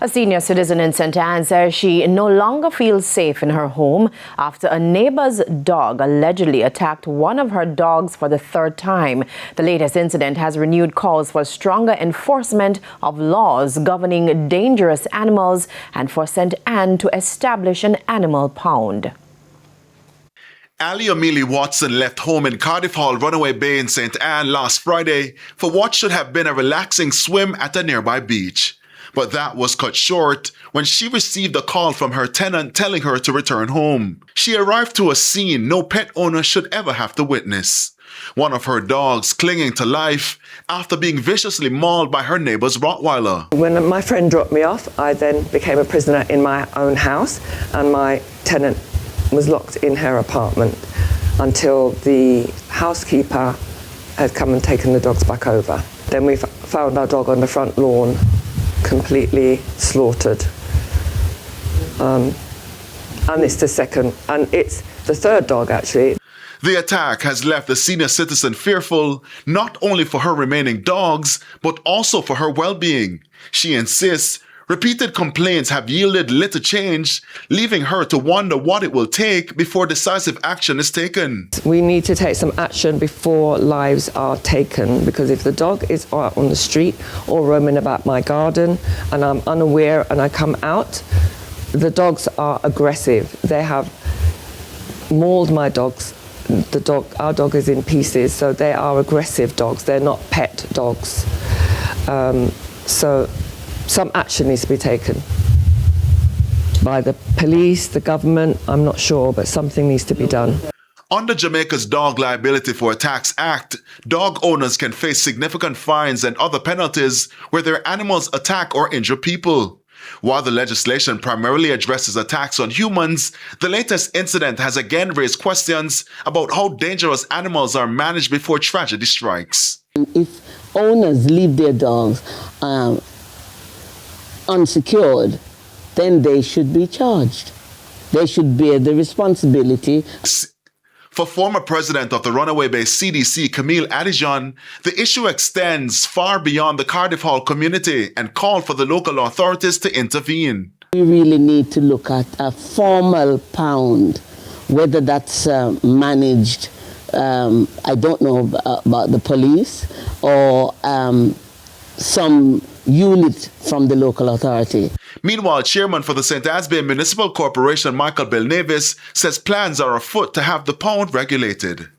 A senior citizen in St. Anne says she no longer feels safe in her home after a neighbor's dog allegedly attacked one of her dogs for the third time. The latest incident has renewed calls for stronger enforcement of laws governing dangerous animals and for St. Anne to establish an animal pound. Ali Amelie Watson left home in Cardiff Hall, Runaway Bay in St. Anne last Friday for what should have been a relaxing swim at a nearby beach. But that was cut short when she received a call from her tenant telling her to return home. She arrived to a scene no pet owner should ever have to witness. One of her dogs clinging to life after being viciously mauled by her neighbor's Rottweiler. When my friend dropped me off, I then became a prisoner in my own house, and my tenant was locked in her apartment until the housekeeper had come and taken the dogs back over. Then we found our dog on the front lawn, completely slaughtered. And it's the third dog actually. The attack has left the senior citizen fearful, not only for her remaining dogs, but also for her well-being. She insists repeated complaints have yielded little change, leaving her to wonder what it will take before decisive action is taken. We need to take some action before lives are taken, because if the dog is out on the street or roaming about my garden and I'm unaware and I come out, the dogs are aggressive. They have mauled my dogs. Our dog is in pieces, so they are aggressive dogs. They're not pet dogs. So some action needs to be taken by the police, the government, I'm not sure, but something needs to be done. Under Jamaica's Dog Liability for Attacks Act, dog owners can face significant fines and other penalties where their animals attack or injure people. While the legislation primarily addresses attacks on humans, the latest incident has again raised questions about how dangerous animals are managed before tragedy strikes. If owners leave their dogs unsecured, then they should be charged. They should bear the responsibility. For former president of the Runaway Bay CDC, Camille Adijon, the issue extends far beyond the Cardiff Hall community and called for the local authorities to intervene. We really need to look at a formal pound, whether that's managed, I don't know about the police, or some unit from the local authority. Meanwhile, chairman for the St. Anne's Bay Municipal Corporation, Michael Belnavis, says plans are afoot to have the pound regulated.